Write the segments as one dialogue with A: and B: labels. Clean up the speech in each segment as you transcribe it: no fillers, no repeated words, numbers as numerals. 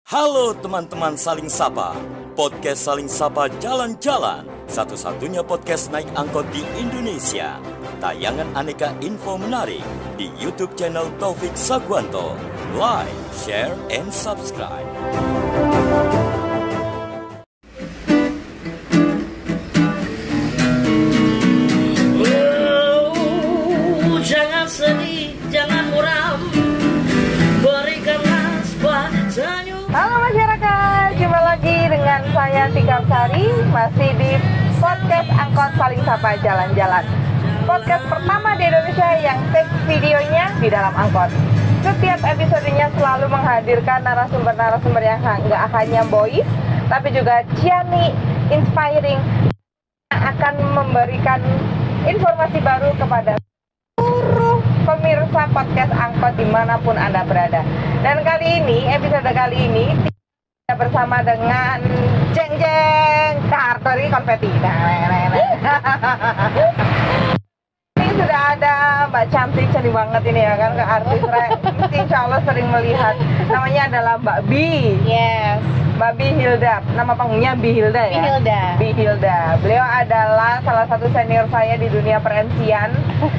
A: Halo teman-teman Saling Sapa, podcast Saling Sapa Jalan-Jalan, satu-satunya podcast naik angkot di Indonesia. Tayangan aneka info menarik di YouTube channel Taufik Sagwanto. Like, share, and subscribe.
B: Jangan sedih, jangan muram, berikanlah sebuah senyum.
C: Halo masyarakat, jumpa lagi dengan saya Tika Sari, masih di podcast Angkot Saling Sapa Jalan-Jalan. Podcast pertama di Indonesia yang take videonya di dalam angkot. Setiap episodenya selalu menghadirkan narasumber-narasumber yang nggak hanya boys, tapi juga ciamik, inspiring, yang akan memberikan informasi baru kepada seluruh pemirsa podcast angkot dimanapun Anda berada. Dan kali ini, episode kali ini kita bersama dengan jeng-jeng karteri konfeti. Ini sudah ada Mbak cantik banget ini ya kan, ke artis mesti insya Allah sering melihat. Namanya adalah Mbak Bi.
D: Yes,
C: Mbak Bi Hilda. Nama panggungnya Bi Hilda ya?
D: Hilda.
C: Bi Hilda. Beliau adalah salah satu senior saya di dunia per-MC-an.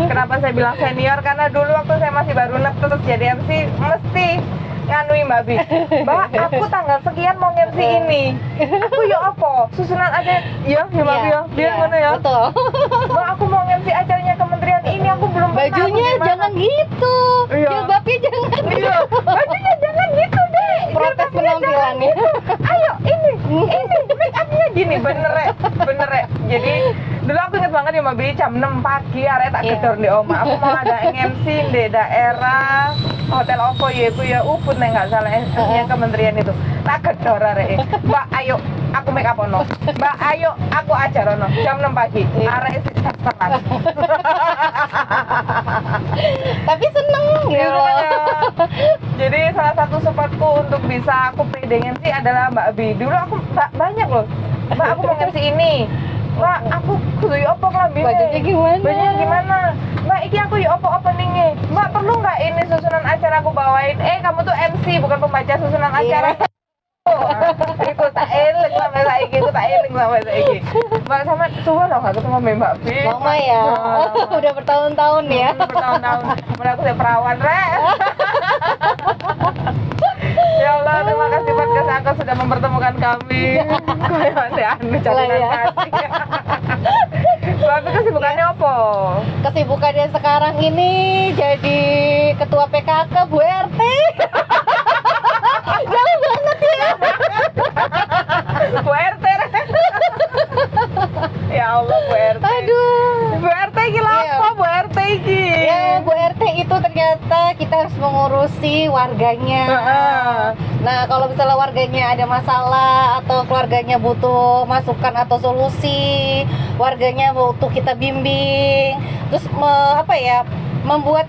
C: Kenapa saya bilang senior? Karena dulu waktu saya masih baru terus jadi MC, mesti nganui Mbak Bi. Mbak, aku tanggal sekian mau MC ini. Aku ya apa? Susunan aja ya Mbak Bi ya. Dia mana ya?
D: Betul.
C: Mbak, aku mau MC acaranya kementerian ini, aku belum pernah.
D: Bajunya
C: Aku gimana?
D: jangan gitu.
C: Iya.
D: Jilbabnya jangan
C: Iya. Bajunya jangan gitu deh.
D: Protes
C: Jilbabnya
D: penampilannya.
C: jangan gitu. Ayo ini make upnya gini, bener ya. Jadi dulu aku inget banget ya Mbak Bi, jam 6 pagi arek tak
D: Iya.
C: gedor di oma. Aku mau ada MC di daerah Hotel Ovo ya, itu ya Ubud nih nggak salah yang kementerian itu. Tak gedor arek. Mbak ayo aku make up ono. Mbak ayo aku ajar ono. Jam 6 pagi. Arek sik tenan.
D: Tapi seneng gitu.
C: Iya, makanya. Jadi salah satu supportku untuk bisa aku pede MC adalah Mbak Bi. Dulu aku banyak loh. Mbak aku mau MC ini. Mbak aku kudu yo opo klambi.
D: Bajunya gimana?
C: Bajunya gimana? Mbak iki aku yo opo opening. Mbak perlu nggak ini susunan acara aku bawain? Kamu tuh MC bukan pembaca susunan acara. Iku tak eling sampai saiki, Mbak sama coba dong aku ketemu Mbak Bi.
D: Mama ya. Udah bertahun-tahun ya.
C: Bertahun-tahun. Mulai aku udah perawan, Ya Allah, terima kasih podcast Angkot sudah mempertemukan kami. Kayak masih aneh jadian
D: ya.
C: kasih. Tapi kesibukannya apa?
D: Kesibukannya sekarang ini jadi ketua PKK Bu RT. Jauh banget ya.
C: Bu RT. Ya Allah, Bu RT.
D: Aduh.
C: Bu RT iki lha
D: Iya.
C: apa Bu RT iki?
D: Ya, Bu RT itu ternyata kita harus mengurusi warganya. Nah, kalau misalnya warganya ada masalah atau keluarganya butuh masukan atau solusi, warganya butuh kita bimbing, terus membuat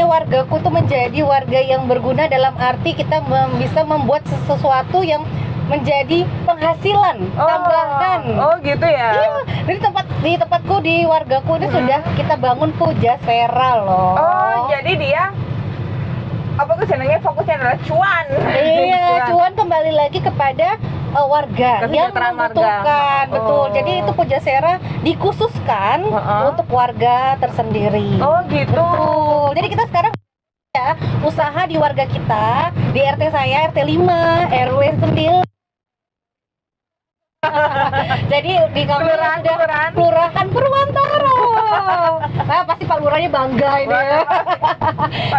D: wargaku tuh menjadi warga yang berguna dalam arti kita bisa membuat sesuatu yang menjadi penghasilan tambahan.
C: Oh gitu ya.
D: Iya, di tempatku di wargaku ini sudah kita bangun Pujasera loh.
C: Oh, jadi dia apa tuh jenengnya, fokusnya adalah cuan.
D: Iya, cuan kembali lagi kepada warga yang
C: Kesejahteraan
D: membutuhkan.
C: warga.
D: Betul.
C: Oh.
D: Jadi itu Pujasera dikhususkan untuk warga tersendiri.
C: Oh gitu.
D: Betul. Jadi kita sekarang ya usaha di warga kita, di RT saya RT 5, RW 9. Jadi di kami
C: Kelurahan,
D: sudah
C: kelurahan.
D: Kelurahan Purwantoro. Nah, pasti Pak Lurahnya bangga ini ya.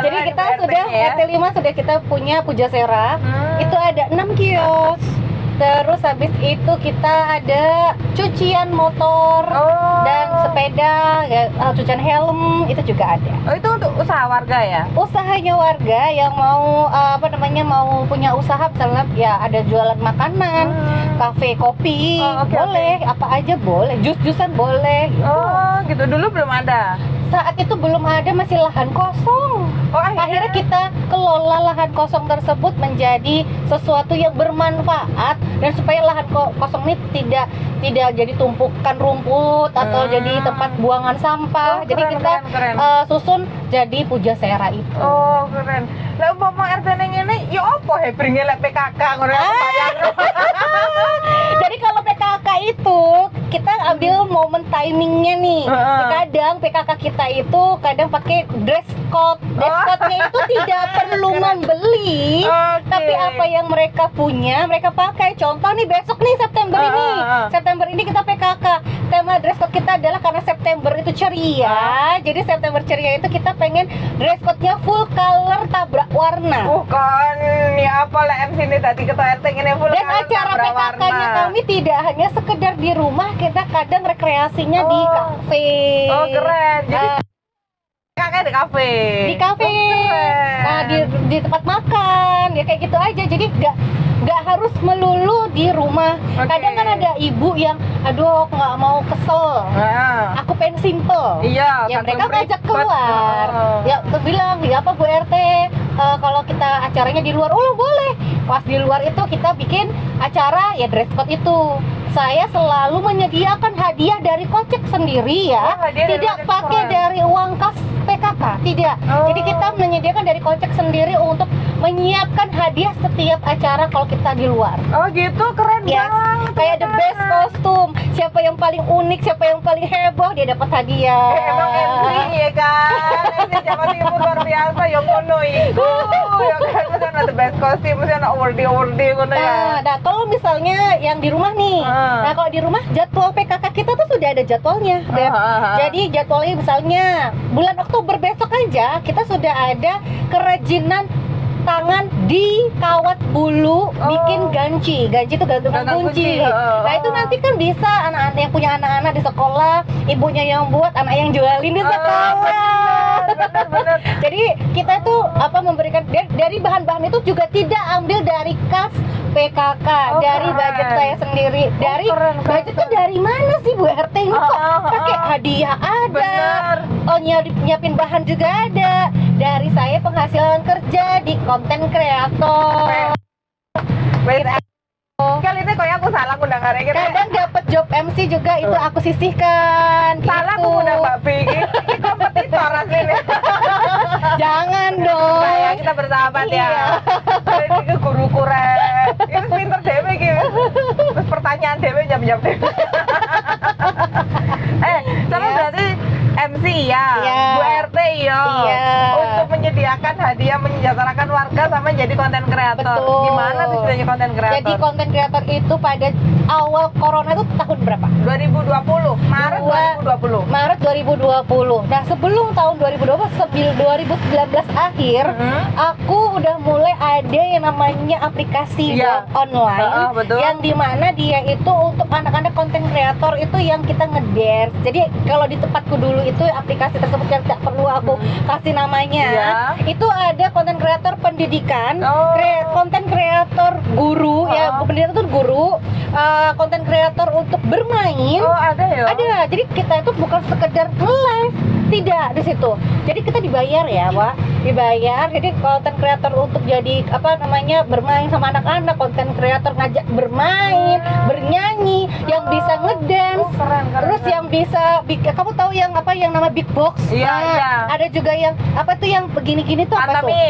D: Jadi kita sudah RT 5 sudah kita punya Pujasera. Itu ada 6 kios. Terus habis itu kita ada cucian motor dan sepeda, cucian helm itu juga ada.
C: Oh, itu untuk usaha warga ya?
D: Usahanya warga yang mau mau punya usaha, misalnya ya ada jualan makanan, kafe, kopi,
C: Oh, oke,
D: boleh, apa aja boleh, jus-jusan boleh gitu.
C: Oh gitu, dulu belum ada?
D: saat itu belum ada, masih lahan kosong. Akhirnya kita kelola lahan kosong tersebut menjadi sesuatu yang bermanfaat, dan supaya lahan kosong ini tidak jadi tumpukan rumput atau jadi tempat buangan sampah. Jadi kita susun jadi Pujasera itu.
C: Oh, keren. Lah umpama RT neng ini ya apa he bringe lek PKK ngono aku bayang.
D: Jadi kalau PKK itu kita ambil momen timingnya nih. Kadang PKK kita itu kadang pakai dress code. Dress code-nya itu tidak perlu membeli, tapi apa yang mereka punya mereka pakai. Contoh nih besok nih September ini. September ini kita PKK. Tema dress code kita adalah karena September itu ceria. Jadi September ceria itu kita pengen dress code-nya full color tabrak warna.
C: Bukan ya apa lah MC ini tadi ketua RT ini full.
D: Dan acara PKK-nya kami tidak hanya sekedar di rumah, kita kadang rekreasinya di kafe.
C: Oh keren. Jadi kakak di kafe.
D: Di kafe. Nah, di tempat makan ya kayak gitu aja. Jadi nggak harus melulu di rumah. Kadang kan ada ibu yang aduh nggak mau kesel, aku pengen simple.
C: Iya.
D: Ya mereka ngajak keluar. Ya aku bilang ya apa Bu RT, kalau kita acaranya di luar, oh boleh. Pas di luar itu kita bikin acara ya dress code itu. Saya selalu menyediakan hadiah dari kocek sendiri ya, tidak pakai dari uang kas PKK, tidak. Jadi kita menyediakan dari kocek sendiri untuk menyiapkan hadiah setiap acara kalau kita di luar.
C: Oh gitu, keren banget.
D: Kayak the best kostum, siapa yang paling unik, siapa yang paling heboh dia dapat hadiah.
C: Emang MC ya kan, MC Jawa Timur luar biasa, yang ngono iku. Ya kan, mesti ada the best kostum, mesti ada awardee ngono ya.
D: Nah kalau misalnya yang di rumah nih, nah kalau di rumah jadwal PKK kita tuh sudah ada jadwalnya. Jadi jadwalnya misalnya bulan Oktober besok aja kita sudah ada kerajinan tangan di kawat bulu, bikin ganci itu gantungan kunci. Nah itu nanti kan bisa anak-anak yang punya anak-anak di sekolah, ibunya yang buat, anak yang jualin di sekolah.
C: Benar.
D: Jadi kita tuh memberikan dari bahan-bahan itu juga tidak ambil dari kas PKK, dari budget saya sendiri. Dari budget itu dari mana sih Bu RT ini kok pakai hadiah ada, nyiapin bahan juga ada. Dari saya penghasilan kerja di konten kreator.
C: Kali ini kok aku salah ngundang hari ini.
D: Kadang dapat job MC juga itu aku sisihkan.
C: Salah
D: gitu.
C: aku ngundang Mbak Bi. Ini kompetitor aslinya.
D: Jangan dong.
C: Sayang kita bersahabat ya. Ini ke guru kuret. Ini pinter dewe gitu. Terus pertanyaan dewe jam-jam dewe. Sama berarti MC ya, Bu RT ya, untuk menyediakan hadiah, menyejahterakan warga sama jadi konten kreator.
D: Betul.
C: Gimana tuh jadi konten kreator?
D: Jadi konten kreator itu pada awal corona itu tahun berapa?
C: 2020, Maret 2020.
D: Maret 2020. Nah sebelum tahun 2019 akhir, aku udah mulai ada yang namanya aplikasi online, yang dimana dia itu untuk anak-anak konten kreator itu yang kita ngedance. Jadi kalau di tempatku dulu itu aplikasi tersebut yang tidak perlu aku kasih namanya, itu ada konten kreator pendidikan, konten kreator guru, ya pendidikan itu guru, konten kreator untuk bermain.
C: Ada ya?
D: Ada. Jadi kita itu bukan sekedar live, tidak di situ. Jadi kita dibayar ya, Wak. Dibayar. Jadi konten kreator untuk jadi bermain sama anak-anak, konten kreator ngajak bermain, bernyanyi, yang bisa ngedance. Terus yang bisa kamu tahu yang nama beatbox? Ada juga yang yang begini-gini tuh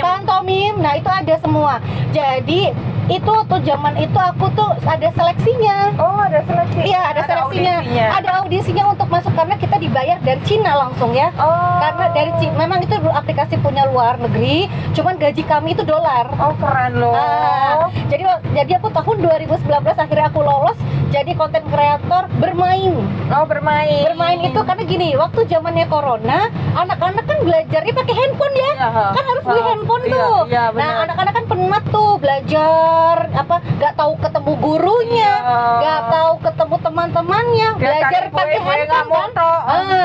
D: pantomim. Nah, itu ada semua. Jadi itu tuh zaman itu aku tuh ada seleksinya.
C: Ada seleksi.
D: Iya, ada seleksinya. Ada audisinya untuk masuk karena kita dibayar dari Cina langsung ya. Karena dari Cina, memang itu aplikasi punya luar negeri, cuman gaji kami itu dolar.
C: Keren loh.
D: Jadi aku tahun 2019 akhirnya aku lolos jadi konten kreator bermain. Bermain itu karena gini, waktu zamannya corona, anak-anak kan belajarnya pakai handphone ya. Kan harus beli handphone tuh. Nah, anak-anak kan penat tuh belajar nggak tahu ketemu gurunya, nggak tahu ketemu teman-temannya, belajar pakai handphone kan.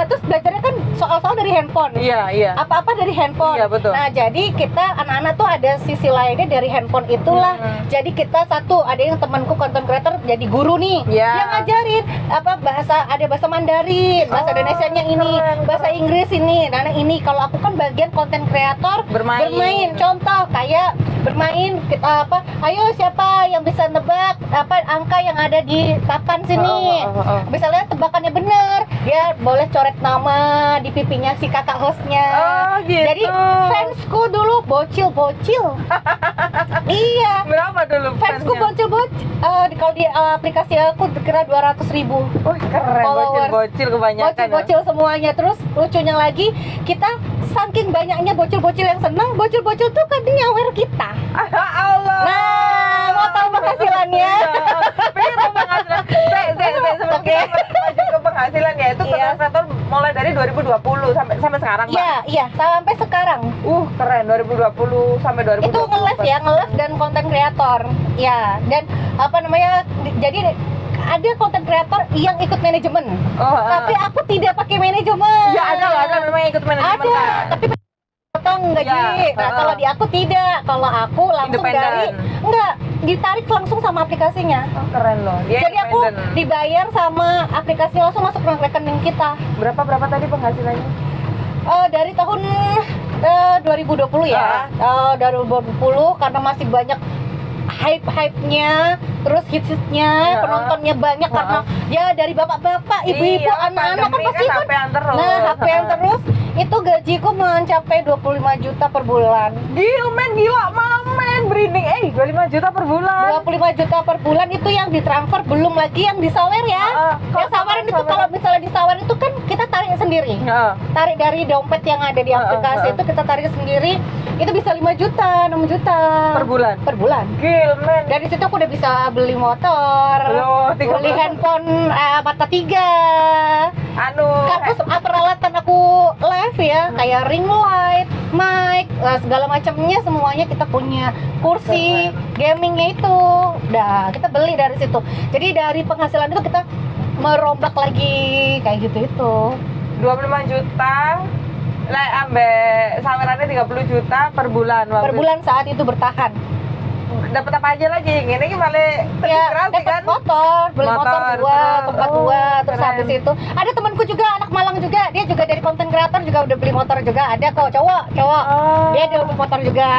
D: Terus belajarnya kan soal-soal dari handphone.
C: Iya.
D: Apa-apa dari handphone.
C: Iya, betul.
D: Nah, jadi kita anak-anak tuh ada sisi lainnya dari handphone itulah. Jadi kita ada yang temanku content creator jadi guru nih.
C: Iya.
D: Dia ngajarin ada bahasa Mandarin, bahasa Indonesianya ini,
C: keren.
D: bahasa Inggris ini. Nah, ini kalau aku kan bagian content creator bermain. Contoh kayak bermain kita ayo siapa yang bisa nebak angka yang ada di papan sini. Misalnya tebakannya bener, dia boleh coret nama di pipinya si kakak hostnya.
C: Gitu.
D: Jadi fansku dulu bocil. Iya.
C: Berapa dulu
D: Fansku
C: fansnya?
D: bocil. Kalau di aplikasi aku kira 200.000.
C: Wah, keren.
D: Followers.
C: Bocil kebanyakan.
D: Bocil semuanya. Terus lucunya lagi, kita saking banyaknya bocil-bocil yang seneng, bocil-bocil tuh kan nyawer kita.
C: Allah.
D: Nah, mau tahu penghasilannya?
C: Pengen tahu penghasilan. Sebelum
D: Oke.
C: kita maju ke penghasilan ya, itu
D: Iya.
C: konten mulai dari 2020 sampai sekarang, Mbak.
D: Iya, sampai sekarang.
C: Keren. 2020 sampai 2020.
D: Itu nge-live dan konten kreator. Ya, dan jadi ada konten kreator yang ikut manajemen. Tapi aku tidak pakai manajemen.
C: Ya, ada memang ikut manajemen.
D: Ada,
C: kan?
D: tapi potong gaji.
C: Ya,
D: Kalau di aku tidak. Kalau aku langsung
C: Independen.
D: ditarik langsung sama aplikasinya.
C: Keren loh. Dia
D: Jadi aku
C: independen.
D: dibayar sama aplikasi langsung masuk ke rekening kita.
C: Berapa tadi penghasilannya?
D: Dari tahun 2020 ya. 2020 karena masih banyak hype-nya, terus hits-nya, penontonnya banyak karena ya dari bapak-bapak, ibu-ibu,
C: Iya,
D: anak-anak kan
C: pandemi
D: pasti
C: kan HP-an terus.
D: Nah, HP-an terus itu gajiku mencapai 25 juta per bulan.
C: Gila mamen berinding 25 juta per bulan.
D: 25 juta per bulan itu yang ditransfer, belum lagi yang disawer ya. Yang saweran itu kalau misalnya disawer itu kan kita tarik sendiri. Tarik dari dompet yang ada di aplikasi itu kita tarik sendiri. Itu bisa 5 juta, 6 juta
C: Per bulan.
D: Per bulan.
C: Gil, men.
D: Dari situ aku udah bisa beli motor, beli handphone mata 3. Peralatan aku live ya, kayak ring light, mic, segala macamnya semuanya kita punya. Kursi, gamingnya itu, kita beli dari situ. Jadi dari penghasilan itu kita merombak lagi kayak gitu itu.
C: 25 juta. Lah ambek sawerannya 30 juta per bulan.
D: Per bulan saat itu bertahan.
C: Dapat apa aja lagi? Ini malah
D: Ya, dapat motor, beli motor 2, tempat 2, terus
C: keren.
D: habis itu ada temanku juga anak Malang juga, dia juga dari konten kreator juga udah beli motor juga, ada kok cowok, dia udah beli motor juga.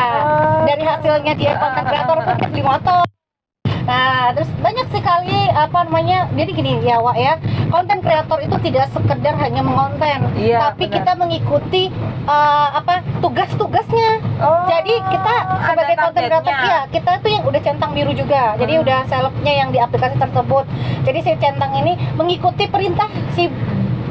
D: Dari hasilnya dia konten kreator pun dia beli motor. Nah, terus banyak sekali jadi gini ya Wak ya, konten kreator itu tidak sekedar hanya mengonten, tapi
C: benar.
D: kita mengikuti tugas-tugasnya. Jadi kita sebagai konten kreator kita tuh yang udah centang biru juga. Jadi udah selebnya yang di aplikasi tersebut. Jadi si centang ini mengikuti perintah si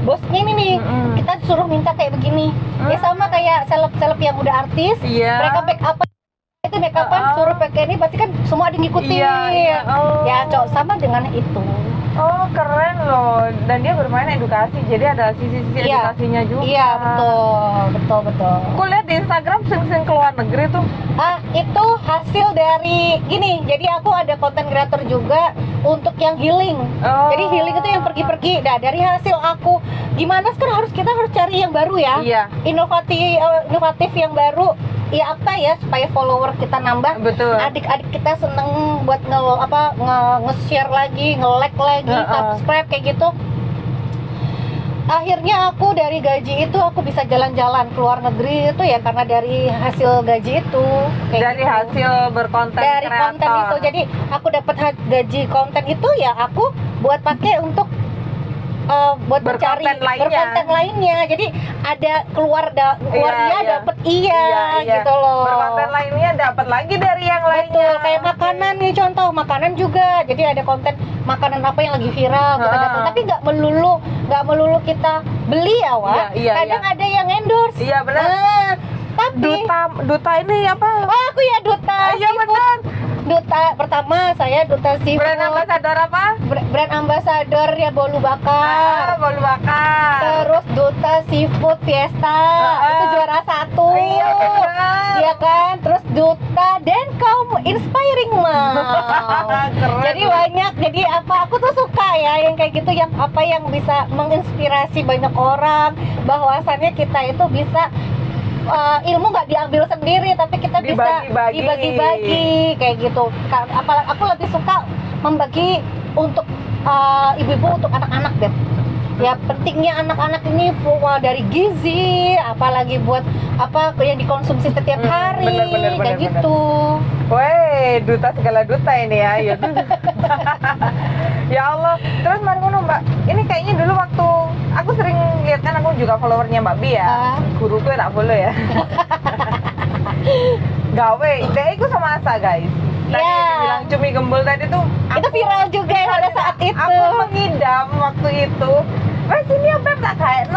D: bosnya ini nih. Kita disuruh minta kayak begini. Ya sama kayak seleb-seleb yang udah artis, mereka backup itu make-upan suruh pakai ini pasti kan semua ada ngikutin. Ya sama dengan itu.
C: Keren loh. Dan dia bermain edukasi, jadi ada sisi-sisi edukasinya juga.
D: Iya, betul.
C: Aku lihat di Instagram sering-sering keluar negeri tuh.
D: Itu hasil dari gini. Jadi aku ada konten kreator juga untuk yang healing. Jadi healing itu yang pergi-pergi. Nah, dari hasil aku gimana sekarang kita harus cari yang baru ya.
C: Iya.
D: Inovatif yang baru. Ya supaya follower kita nambah.
C: Betul.
D: Adik-adik kita seneng buat nge-share lagi, nge-like lagi, subscribe kayak gitu. Akhirnya aku dari gaji itu aku bisa jalan-jalan ke luar negeri itu ya karena dari hasil gaji itu.
C: Dari
D: gitu.
C: hasil berkonten
D: Dari
C: kreator.
D: konten itu. Jadi aku dapat gaji konten itu ya aku buat pakai untuk buat mencari berkonten lainnya. Jadi ada keluar dia dapat gitu loh.
C: Berkonten lainnya dapat lagi dari yang lainnya.
D: Betul, kayak makanan nih contoh, makanan juga. Jadi ada konten makanan apa yang lagi viral kita dapat. Tapi nggak melulu kita beli ya, Wak. Kadang ada yang endorse.
C: Iya benar.
D: Tapi
C: duta ini apa?
D: aku ya duta.
C: Iya benar.
D: Duta pertama saya duta seafood.
C: Brand ambassador apa?
D: Brand ambassador ya Bolu Bakar.
C: Bolu Bakar.
D: Terus duta seafood Fiesta. Itu juara 1.
C: Iya benar.
D: Iya kan? Terus duta dan kaum inspiring mom.
C: Keren.
D: Jadi banyak. Jadi aku tuh suka ya, yang kayak gitu, yang apa yang bisa menginspirasi banyak orang bahwasannya kita itu bisa ilmu nggak diambil sendiri, tapi kita bisa dibagi-bagi kayak gitu. Apalagi aku lebih suka membagi untuk ibu-ibu, untuk anak-anak deh. Ya pentingnya anak-anak ini dari gizi, apalagi buat apa yang dikonsumsi setiap hari, kayak gitu.
C: Weh, duta segala duta ini ya. Ya Allah. Terus mari ngono Mbak, ini kayaknya dulu waktu aku sering lihat, kan aku juga followernya Mbak Bi ya. Guruku tak follow ya. Gawe, deh aku sama Asa guys. Tadi bilang cumi gembul tadi tuh
D: itu viral juga pada saat itu.
C: Aku mengidam waktu itu. Wes ini ya Beb, tak kayak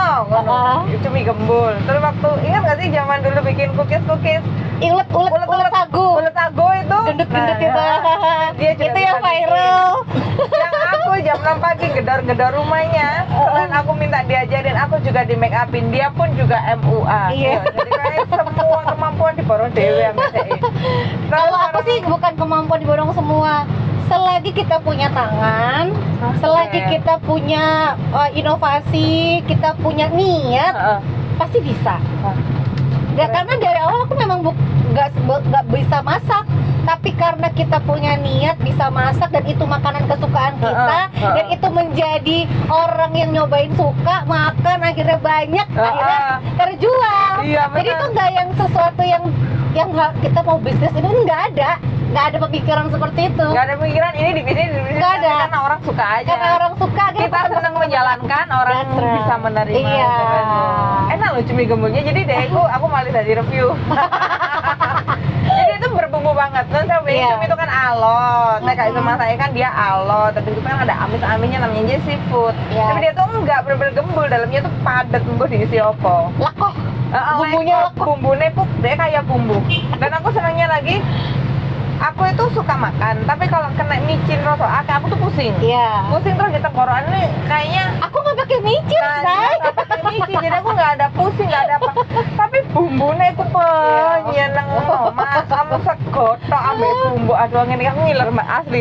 C: cumi gembul. Terus waktu ingat nggak sih zaman dulu bikin cookies
D: ulet sagu
C: itu
D: gendut-gendut itu.
C: Dia
D: Itu yang viral.
C: Yang aku jam 6 pagi gedor-gedor rumahnya, dan aku minta diajarin, aku juga di make upin. Dia pun juga MUA.
D: Iya.
C: Jadi kayak semua kemampuan diborong dewe yang ngecein.
D: Kalau aku sih bukan kemampuan diborong semua. Selagi kita punya tangan, selagi kita punya inovasi, kita punya niat, pasti bisa. Karena dari awal aku memang nggak bisa masak, tapi karena kita punya niat bisa masak, dan itu makanan kesukaan kita, dan itu menjadi orang yang nyobain suka makan, akhirnya banyak, akhirnya terjual. Jadi itu nggak yang sesuatu yang kita mau bisnis ini, nggak ada pemikiran seperti itu.
C: Nggak ada pemikiran ini di bisnis
D: nggak ada.
C: Karena orang suka aja.
D: Karena orang suka,
C: kita senang menjalankan, orang bisa menerima.
D: Iya.
C: Enak loh cumi gembulnya. Jadi deh aku malah tadi review. Jadi itu berbumbu banget. Terus cumi itu kan alot. Nah kayak sama saya kan dia alot, tapi itu kan ada amis-amisnya, namanya aja seafood. Tapi dia tuh enggak bener-bener gembul, dalamnya tuh padat, mbuh diisi opo.
D: Lekoh. Bumbunya lekoh.
C: Bumbunya puk, dia kayak bumbu. Dan aku senangnya lagi, aku itu suka makan, tapi kalau kena micin rasa aku tuh pusing.
D: Iya.
C: Pusing terus di tenggorokan ini kayaknya.
D: Aku nggak pakai micin, say.
C: Nggak pakai micin, jadi aku nggak ada pusing, nggak ada apa. Tapi bumbunya itu penyeneng mas, kamu segotok ambil bumbu, aduh ini aku ngiler mbak asli.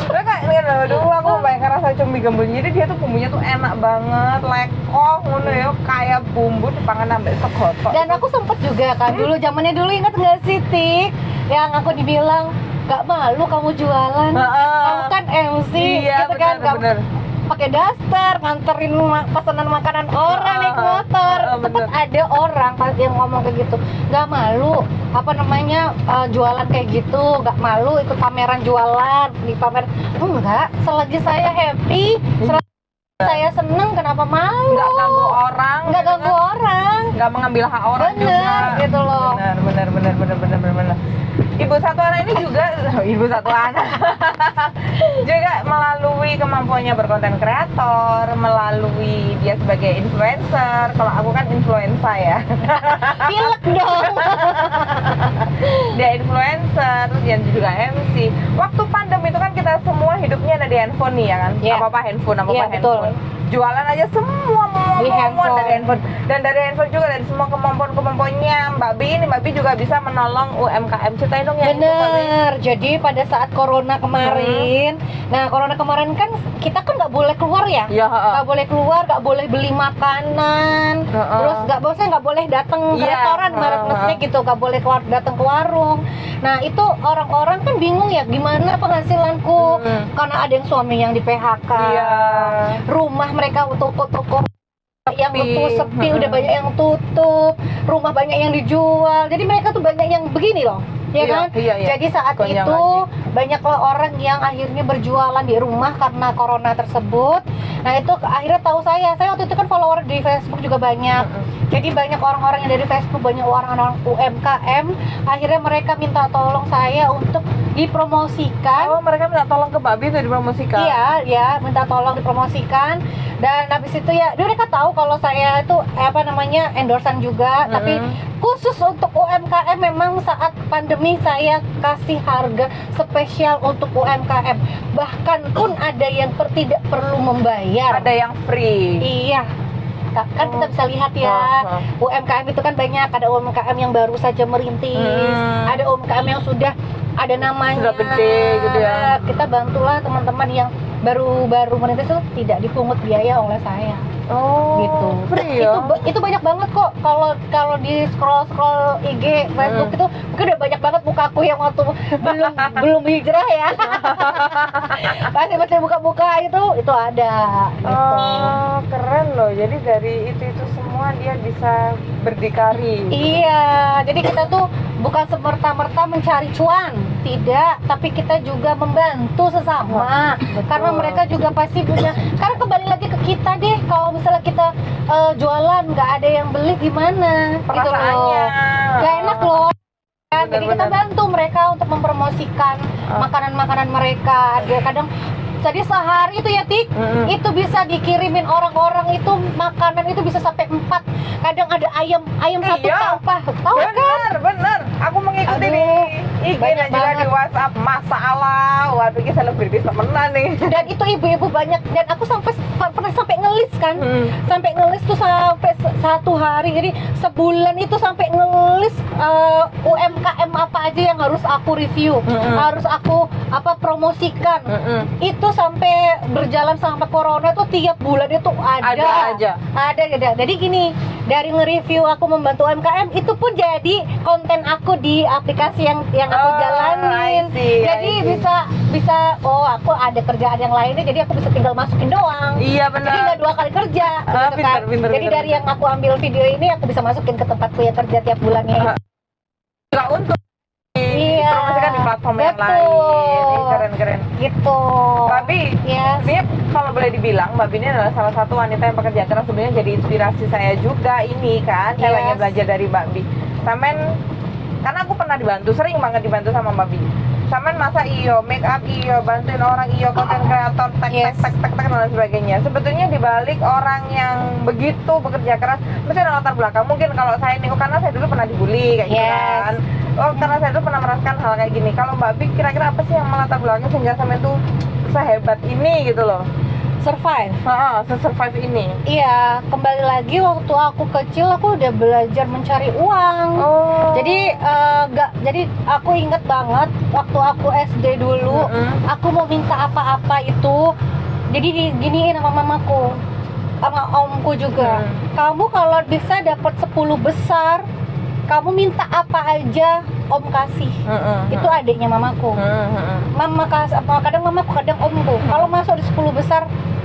C: Terus kayak aduh aku bayangkan rasa cumi gembul. Jadi dia tuh bumbunya tuh enak banget, lekoh, ngono ya, kayak bumbu dipangan ambil segotok.
D: Dan aku sempet juga kan dulu zamannya dulu, ingat nggak sih Tik, yang aku dibilang gak malu kamu jualan, kamu kan MC, gitu kan, kamu pakai daster nganterin pesanan makanan orang naik motor. Sempet ada orang yang ngomong kayak gitu, gak malu apa namanya jualan kayak gitu, gak malu ikut pameran jualan di pamer. Enggak, selagi saya happy, selagi saya seneng, kenapa malu?
C: Nggak ganggu orang,
D: nggak ganggu orang,
C: nggak mengambil hak orang
D: juga, gitu loh.
C: Bener. Ibu satu anak ini juga ibu satu anak juga melalui kemampuannya berkonten kreator, melalui dia sebagai influencer. Kalau aku kan influencer ya.
D: Pilek dong.
C: Dia influencer, terus dia juga MC. Waktu pandemi itu kan kita semua hidupnya ada di handphone nih ya kan. Apa-apa handphone.
D: Betul.
C: Jualan aja semua kemampuan dari handphone. Dan dari handphone juga, dari semua kemampuannya Mbak Bi juga bisa menolong UMKM. Ceritain dong ya.
D: Bener. Jadi pada saat corona kemarin, nah corona kemarin kan kita kan nggak boleh keluar ya, nggak boleh keluar, nggak boleh beli makanan, terus nggak boleh datang ke restoran, maksudnya gitu, nggak boleh keluar datang ke warung. Nah itu orang-orang kan bingung ya, gimana penghasilanku, karena ada yang suami yang di PHK, rumah mereka toko-toko yang sepi, udah banyak yang tutup, rumah banyak yang dijual, jadi mereka tuh banyak yang begini loh. Ya kan? Jadi saat itu banyaklah orang yang akhirnya berjualan di rumah karena corona tersebut. Nah itu akhirnya tahu saya waktu itu kan follower di Facebook juga banyak. Jadi banyak orang-orang yang dari Facebook, banyak orang-orang UMKM. Akhirnya mereka minta tolong saya untuk dipromosikan.
C: Oh, mereka minta tolong ke Babi itu dipromosikan?
D: Iya, minta tolong dipromosikan. Dan habis itu ya, mereka tahu kalau saya itu endorsan juga. Tapi khusus untuk UMKM memang saat pandemi saya kasih harga spesial untuk UMKM. Bahkan pun ada yang tidak perlu membayar.
C: Ada yang free.
D: Iya. Kan kita bisa lihat ya, UMKM itu kan banyak. Ada UMKM yang baru saja merintis, ada UMKM yang sudah ada namanya,
C: sudah gede gitu ya.
D: Kita bantulah teman-teman yang baru merintis tuh tidak dipungut biaya oleh saya.
C: Oh,
D: Gitu.
C: free ya?
D: Itu banyak banget kok kalau di scroll IG Facebook itu mungkin udah banyak banget mukaku yang waktu belum hijrah ya. Masih buka itu ada gitu.
C: Oh, keren loh. Jadi dari itu semua dia bisa berdikari.
D: Iya, jadi kita tuh bukan semerta-merta mencari cuan, tidak, tapi kita juga membantu sesama.
C: Betul.
D: Karena mereka juga pasti punya. Karena kembali lagi ke kita deh, kalau misalnya kita jualan nggak ada yang beli gimana, gitu
C: Perasaannya.
D: loh. Gak enak loh. Kan? Jadi kita
C: Benar-benar.
D: bantu mereka untuk mempromosikan makanan-makanan mereka. Dia kadang jadi sehari itu ya Tik, itu bisa dikirimin orang-orang itu makanan itu bisa sampai 4. Kadang ada ayam satu
C: Iya.
D: tahu kan?
C: Bener. Aku mengikuti
D: Aduh,
C: di IG
D: banyak
C: dan juga
D: banget.
C: di WhatsApp. Masalah, waduh ini selebritis temenan nih.
D: Dan itu ibu-ibu banyak, dan aku pernah sampai ngelis kan, sampai ngelis tuh sampai 1 hari, jadi sebulan itu sampai ngelis UMKM apa aja yang harus aku review, harus aku promosikan. Itu sampai berjalan sampai corona tuh tiap bulan itu
C: Ada aja.
D: Ada. Jadi gini, dari nge-review aku membantu UMKM itu pun jadi konten aku di aplikasi yang aku jalanin.
C: I see.
D: Jadi bisa aku ada kerjaan yang lainnya, jadi aku bisa tinggal masukin doang.
C: Iya,
D: Jadi
C: benar.
D: nggak 2 kali kerja gitu kan.
C: Pinter,
D: Jadi dari yang aku ambil video ini aku bisa masukin ke tempatku yang kerja tiap bulannya.
C: Nggak untuk
D: Iya.
C: dipromosikan di platform yang
D: Betul.
C: lain. Keren.
D: Gitu.
C: Tapi
D: Yes.
C: sebenarnya kalau boleh dibilang Mbak Bini adalah salah satu wanita yang pekerja keras, sebenarnya jadi inspirasi saya juga ini kan. Saya
D: Yes.
C: banyak belajar dari Mbak Bi. Samen, karena aku pernah sering banget dibantu sama Mbak Bi. Samen masa make up bantuin orang konten kreator
D: Yes.
C: tek dan lain sebagainya. Sebetulnya dibalik orang yang begitu bekerja keras mesti ada latar belakang. Mungkin kalau saya nih, karena saya dulu pernah dibully kayak gitu
D: Yes.
C: kan. Karena saya dulu pernah merasakan hal kayak gini. Kalau Mbak Bi kira-kira apa sih yang melatar belakangnya sehingga sampai itu sehebat ini gitu loh?
D: Survive.
C: Se-survive ini.
D: Iya, kembali lagi waktu aku kecil aku udah belajar mencari uang.
C: Oh.
D: Jadi aku inget banget waktu aku SD dulu, aku mau minta apa-apa itu, jadi diginiin sama mamaku, sama omku juga. Kamu kalau bisa dapat 10 besar, kamu minta apa aja om kasih. Itu adiknya mamaku. Mama kadang mamaku, kadang omku. Kalau masuk di 10 besar,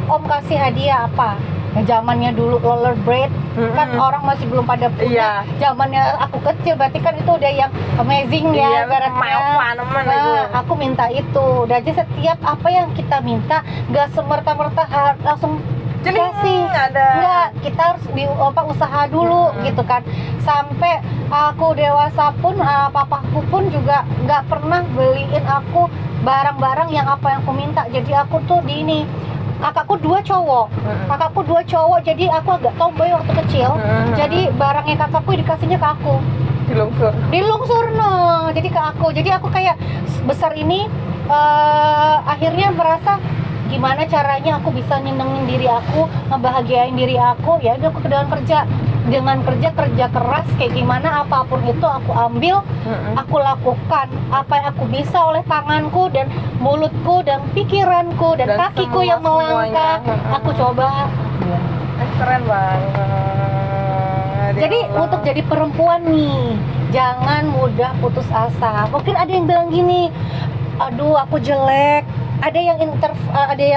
D: om kasih hadiah apa? Nah, zamannya dulu rollerblade kan orang masih belum pada punya. Zamannya aku kecil berarti kan itu udah yang amazing ya, ibaratnya. Aku minta itu. Dan jadi setiap apa yang kita minta, nggak semerta-merta langsung kasih. Enggak, kita harus usaha dulu gitu kan. Sampai aku dewasa pun papaku pun juga nggak pernah beliin aku barang-barang yang apa yang aku minta. Jadi aku tuh kakakku 2 cowok, jadi aku agak tomboy waktu kecil. Jadi barangnya kakakku dikasihnya ke aku, dilungsur jadi ke aku. Jadi aku kayak besar ini akhirnya merasa gimana caranya aku bisa nyenengin diri aku, ngebahagiain diri aku. Ya udah, aku ke dalam kerja keras kayak gimana, apapun itu aku ambil, aku lakukan apa yang aku bisa oleh tanganku dan mulutku dan pikiranku dan kakiku yang melangkah, aku coba.
C: Keren banget.
D: Jadi untuk jadi perempuan nih, jangan mudah putus asa. Mungkin ada yang bilang gini, aduh aku jelek, ada yang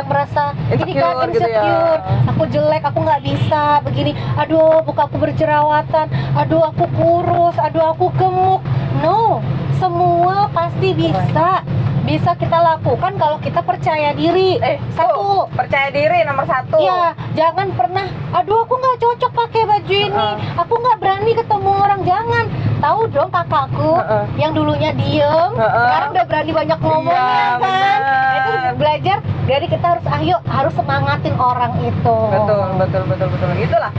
D: merasa ini kan insecure,
C: gitu ya.
D: Aku jelek, aku nggak bisa begini, aduh muka aku berjerawatan, aduh aku kurus, aduh aku gemuk. No, semua pasti bisa kita lakukan kalau kita percaya diri.
C: Percaya diri nomor 1.
D: Iya, jangan pernah, aduh aku nggak cocok pakai baju ini, aku nggak berani ketemu orang. Jangan. Tahu dong kakakku yang dulunya diem, sekarang udah berani banyak ngomong, ya kan? Itu belajar dari kita harus semangatin orang itu.
C: Betul. Itulah.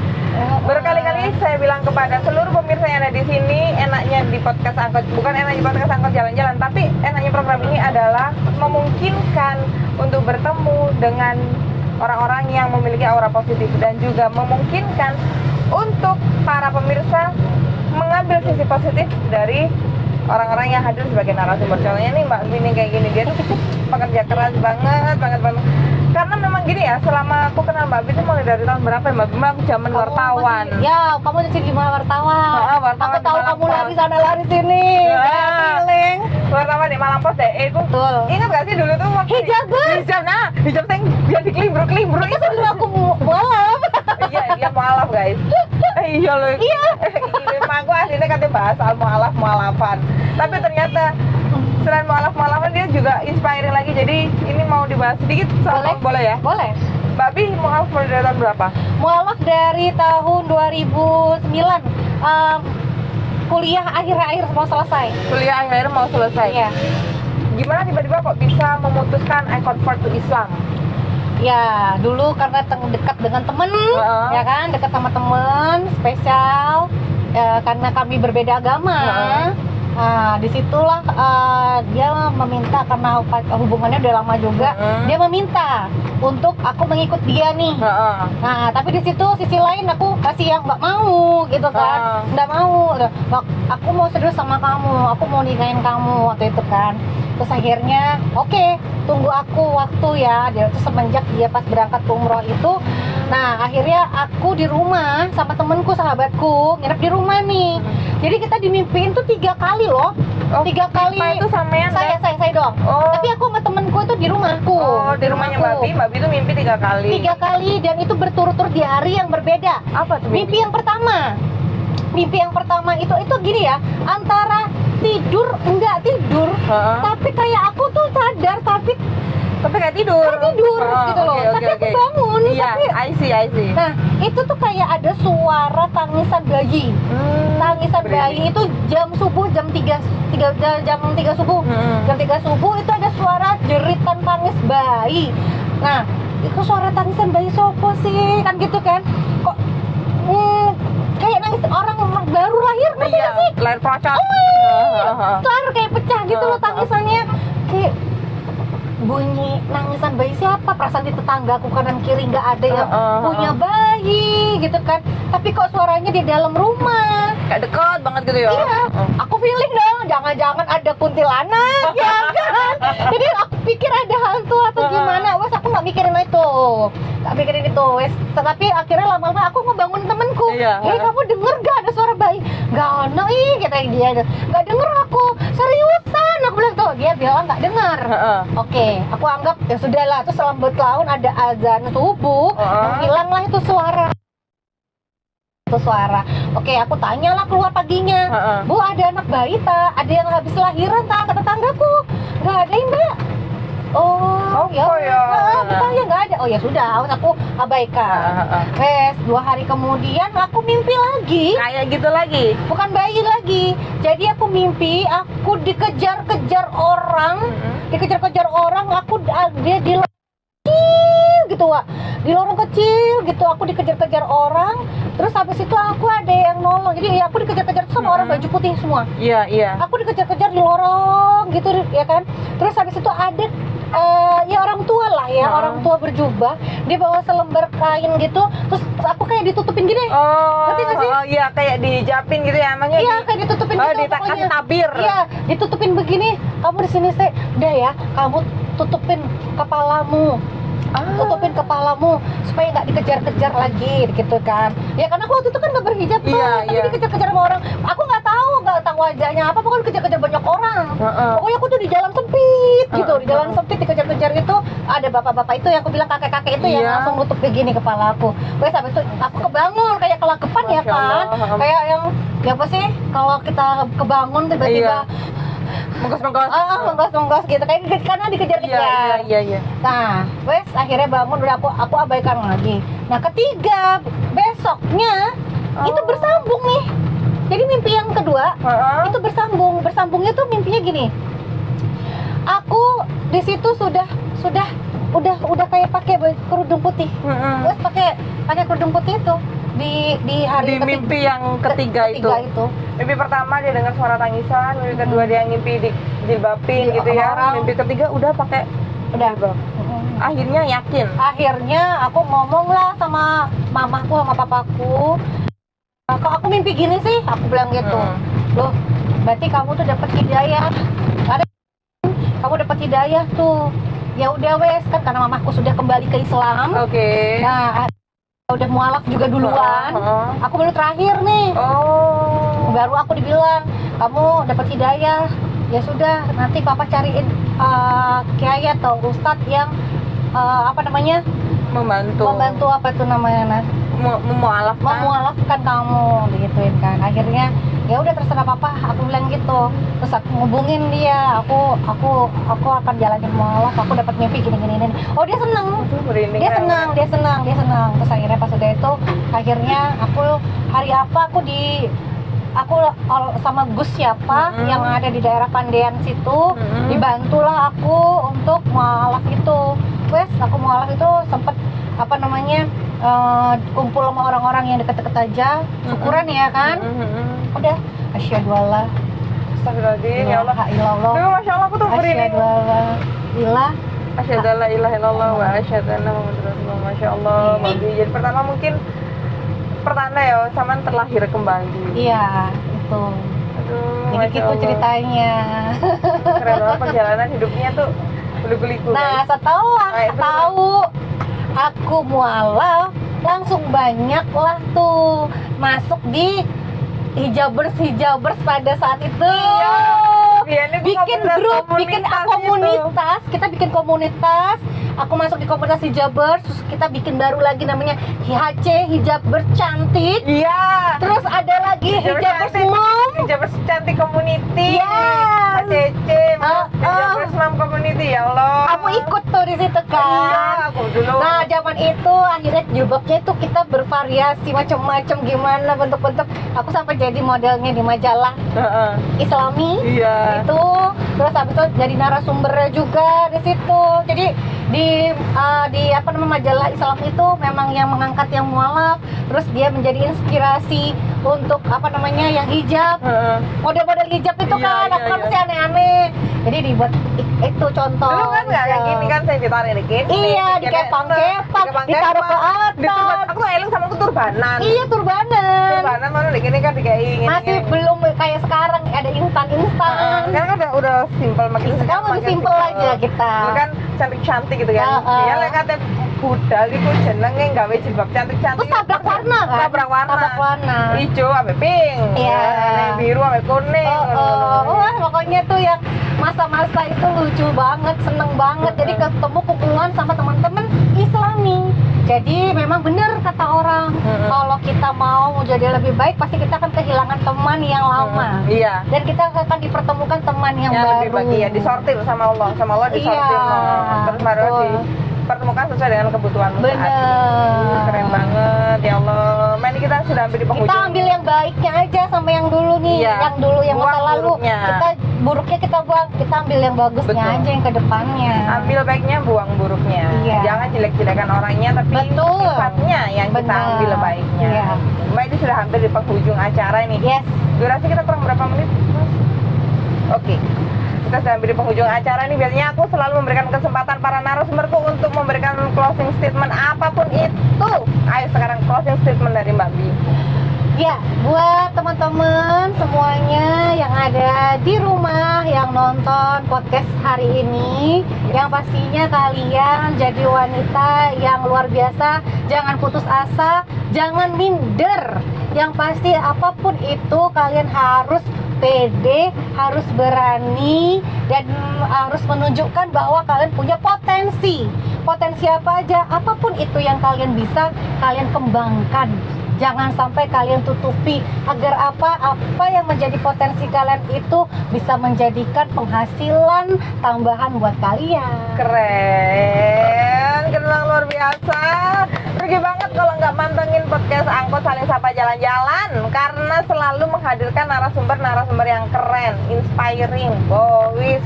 C: Berkali-kali saya bilang kepada seluruh pemirsa yang ada di sini, enaknya di podcast Angkot, bukan enaknya podcast Angkot jalan-jalan, tapi enaknya program ini adalah memungkinkan untuk bertemu dengan orang-orang yang memiliki aura positif dan juga memungkinkan untuk para pemirsa mengambil sisi positif dari orang-orang yang hadir sebagai narasumber. Contohnya nih Mbak Bini kayak gini, dia tuh pekerja keras banget. Karena memang gini ya, selama aku kenal Mbak Bi itu mulai dari tahun berapa ya Mbak Bi? Memang zaman wartawan.
D: Kamu jadi wartawan.
C: Wartawan
D: aku tahu
C: di
D: kamu
C: Malang
D: lari sana lari sini. Keliling.
C: Wartawan di Malang Post deh. Itu
D: Betul.
C: ingat gak sih dulu tuh waktu
D: Hijab
C: yang biar dikelimbur
D: itu sebelum aku mualaf.
C: Iya mualaf guys. Iya loh.
D: Iya.
C: Memang aku aslinya katanya bahas soal mualafan. Tapi ternyata selain mualafan dia juga inspiring lagi. Jadi ini mau dibahas sedikit soal boleh ya?
D: Boleh.
C: Mbak Bi mualaf mulai dari tahun berapa?
D: Mualaf dari tahun 2009. Kuliah akhir-akhir mau selesai.
C: Kuliah akhir mau selesai.
D: Iya.
C: Gimana tiba-tiba kok bisa memutuskan I convert to Islam?
D: Ya, dulu karena dekat dengan temen, ya kan, dekat sama temen, spesial, karena kami berbeda agama. Nah, disitulah dia meminta, karena hubungannya udah lama juga, dia meminta untuk aku mengikut dia nih. Nah, tapi di situ sisi lain aku kasih yang nggak mau gitu kan, nggak mau. Aku mau serius sama kamu, aku mau nikahin kamu waktu itu kan. Terus akhirnya, oke, tunggu aku waktu ya. Dia tuh semenjak dia pas berangkat ke umroh itu, nah akhirnya aku di rumah sama temenku, sahabatku, nginep di rumah nih. Jadi kita dimimpiin tuh 3 kali loh. 3 kali.
C: Itu sampean
D: Saya doang. Tapi aku sama temenku itu di rumahku.
C: Di rumahnya Mbak Bi tuh mimpi 3 kali.
D: 3 kali, dan itu berturut-turut di hari yang berbeda.
C: Apa tuh
D: Mimpi yang pertama itu gini ya, antara tidur enggak tidur, tapi kayak aku tuh sadar tapi
C: kayak tidur
D: gitu loh. Tapi aku bangun.
C: Iya, I see.
D: Nah, itu tuh kayak ada suara tangisan bayi. Tangisan bayi itu jam subuh, jam 3 subuh. Jam 3 subuh itu ada suara jeritan tangis bayi. Nah, itu suara tangisan bayi sopo sih? Kan gitu kan. Kok kayak nangis orang baru lahir, ngerti gak sih?
C: Lahir procot.
D: Itu air kayak pecah gitu loh tangisannya. Kayak bunyi nangisan bayi siapa? Perasaan di tetanggaku kanan kiri nggak ada yang punya bayi gitu kan. Tapi kok suaranya di dalam rumah.
C: Kayak dekat banget gitu ya?
D: Iya, aku feeling dong, jangan-jangan ada kuntilanak ya kan. Jadi aku pikir ada hantu atau gimana. Wes aku nggak mikirin itu. Wes, tapi akhirnya lama-lama aku ngebangun temenku. Kamu denger gak ada suara bayi? Gak ada, kata dia. Gak denger aku, seriusan. Aku bilang tuh, dia bilang gak denger. Oke, aku anggap ya sudahlah. Terus lambat laun ada azan subuh, hilanglah itu suara. Oke, aku tanyalah keluar paginya. Bu, ada anak bayi tak? Ada yang habis lahiran tak? Kata tetanggaku. Gak ada, Mbak. Betulnya nggak ada. Oh ya sudah, aku abaikan. 2 hari kemudian aku mimpi lagi.
C: Kayak gitu lagi.
D: Bukan bayi lagi. Jadi aku mimpi aku dikejar-kejar orang. Aku dia di gitu, Wak. Di lorong kecil gitu, aku dikejar-kejar orang. Terus habis itu aku ada yang nolong. Jadi ya aku dikejar-kejar sama orang baju putih semua.
C: Iya.
D: Aku dikejar-kejar di lorong gitu ya kan. Terus habis itu ada ya orang tua lah ya, orang tua berjubah, dia bawa selembar kain gitu, terus aku kayak ditutupin gini. Ngerti gak sih?
C: Iya, kayak dijapin gitu ya, emangnya.
D: Iya, kayak ditutupin gitu.
C: Kasih tabir.
D: Iya, ditutupin begini. Kamu di sini sih, udah ya, kamu tutupin kepalamu. Tutupin kepalamu supaya nggak dikejar-kejar lagi gitu kan. Ya karena aku waktu itu kan nggak berhijab tuh, tapi dikejar-kejar sama orang. Aku nggak tahu wajahnya apa, pokoknya dikejar-kejar banyak orang. Pokoknya aku tuh di jalan sempit gitu, di jalan sempit dikejar-kejar itu. Ada bapak-bapak itu yang aku bilang kakek-kakek itu yang langsung nutup begini kepala aku. Wes habis itu aku kebangun kayak kelagepan ya kan. Kayak yang ya apa sih kalau kita kebangun tiba-tiba menggos gitu kayak karena dikejar-kejar.
C: Iya.
D: Nah, wes akhirnya bangun, udah aku abaikan lagi. Nah, ketiga besoknya itu bersambung nih. Jadi mimpi yang kedua itu bersambungnya tuh mimpinya gini. Aku di situ sudah kayak pakai kerudung putih. Terus pakai kerudung putih itu di hari
C: mimpi yang ketiga itu. Mimpi pertama dia dengar suara tangisan, mimpi kedua dia ngimpi di jilbabin gitu ya. Mimpi ketiga udah pakai Akhirnya yakin. Akhirnya aku ngomong lah sama mamaku sama papaku. Kok aku mimpi gini sih? Aku bilang gitu. Loh, berarti kamu tuh dapat hidayah. Ada
D: kamu dapat hidayah tuh. Ya udah wes, kan karena mamaku sudah kembali ke Islam.
C: Oke.
D: Nah, udah mualaf juga duluan. Aku baru terakhir nih. Baru aku dibilang, kamu dapat hidayah. Ya sudah, nanti papa cariin kiai atau ustadz yang membantu apa tuh namanya, memualafkan kamu, digituin kan. Akhirnya ya udah terserah papa, aku bilang gitu. Terus aku ngubungin dia, aku akan jalanin mualaf, aku dapat mimpi gini. Oh dia senang. Dia senang. Terus akhirnya pas udah itu, akhirnya aku hari apa aku sama Gus siapa yang ada di daerah Pandean situ, dibantulah aku untuk mualaf itu. Wes, aku mualaf itu sempet kumpul sama orang-orang yang deket-deket aja, syukuran ya kan. Udah, asyhadu alla
C: Astagfirullahaladzim, ya Allah. Tapi Masya Allah, aku tuh merinding.
D: Asyhadu alla ilaha illallah
C: wa asyhadu anna Muhammadar Rasulullah. Masya Allah, Mami. Jadi pertama mungkin pertanda ya, sama terlahir kembali.
D: Iya, itu.
C: Aduh,
D: jadi gitu ceritanya.
C: Keren banget perjalanan hidupnya tuh, bulu-buliku.
D: Nah, setelah tahu aku mualaf, langsung banyak lah tuh masuk di hijabers pada saat itu.
C: Iya,
D: bikin grup, bikin komunitas, kita bikin komunitas. Aku masuk di komunitas hijabers, terus kita bikin baru lagi namanya HC, hijabers cantik.
C: Iya.
D: Terus ada lagi hijabers mom,
C: hijabers cantik community.
D: Iya.
C: HCC, hijabers mom community, ya Allah.
D: Kamu ikut tuh di situ kan?
C: Iya, aku dulu.
D: Nah, zaman itu akhirnya jilbabnya itu kita bervariasi macam-macam, gimana bentuk-bentuk. Aku sampai jadi modelnya di majalah Islami.
C: Iya.
D: Itu terus habis itu jadi narasumbernya juga di situ. Jadi di majalah Islam itu memang yang mengangkat yang mualaf, terus dia menjadi inspirasi untuk yang hijab, model-model hijab itu kan. Aku kan masih aneh-aneh, jadi dibuat itu contoh.
C: Dulu kan nggak kayak gini kan, saya ditarik gini.
D: Iya, dikepang-kepang, ditaruh ke atas.
C: Aku tuh eling sama aku turbanan.
D: Iya, turbanan
C: mana gini kan dikayak
D: masih belum kayak sekarang ada instan.
C: Sekarang kan udah simple, makin
D: sekarang lebih simple aja kita.
C: Dulu kan cantik-cantik gitu kan. Iya, lek kate budal iku jenenge gawe jilbab cantik-cantik.
D: Terus tabrak warna kan?
C: Tabrak warna. Hijau sampai pink.
D: Iya.
C: Biru sampai kuning.
D: Wah, pokoknya tuh yang masa-masa itu lucu banget, seneng banget. Jadi ketemu hubungan sama teman-teman Islami. Jadi memang benar kata orang, kalau kita mau jadi lebih baik, pasti kita akan kehilangan teman yang lama.
C: Iya.
D: Dan kita akan dipertemukan teman yang baru.
C: Lebih baik, iya, disortir sama Allah disortir. Terus baru dipertemukan sesuai dengan kebutuhanmu saat ini. Keren banget, ya Allah. Ini kita sudah ambil di penghujung.
D: Kita ambil yang baiknya aja sama yang dulu nih, yang dulu yang masa lalu. Kita buruknya kita buang, kita ambil yang bagusnya aja yang ke depannya.
C: Ambil baiknya, buang buruknya. Jangan jelek-jelekan orangnya, tapi sifatnya yang kita ambil baiknya. Mbak, ini sudah hampir di penghujung acara ini.
D: Yes.
C: Durasi kita kurang berapa menit, Mas? Oke. Kita sudah hampir di penghujung acara ini. Biasanya aku selalu memberikan kesempatan para narasumberku untuk memberikan closing statement apapun itu. Ayo sekarang closing statement dari Mbak Bi.
D: Ya, buat teman-teman semuanya yang ada di rumah yang nonton podcast hari ini, yang pastinya kalian jadi wanita yang luar biasa. Jangan putus asa, jangan minder. Yang pasti apapun itu kalian harus pede, harus berani, dan harus menunjukkan bahwa kalian punya potensi. Potensi apa aja, apapun itu yang kalian bisa, kalian kembangkan. Jangan sampai kalian tutupi, agar apa yang menjadi potensi kalian itu bisa menjadikan penghasilan tambahan buat kalian.
C: Keren luar biasa. Rugi banget kalau nggak mantengin podcast Angkot Saling Sapa Jalan-Jalan, karena selalu menghadirkan narasumber-narasumber yang keren, inspiring, boys,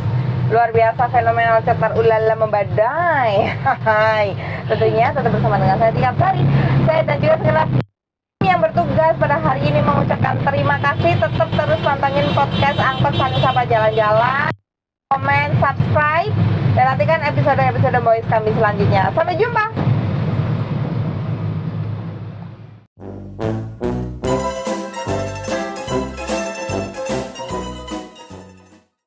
C: luar biasa, fenomenal, cetar, ulala, membadai. Tentunya tetap bersama dengan saya Tika Sari, saya dan juga segenap yang bertugas pada hari ini mengucapkan terima kasih. Tetap terus pantengin podcast Angkot Saling Sapa Jalan-Jalan, komen, subscribe, dan nantikan episode-episode boys kami selanjutnya. Sampai jumpa.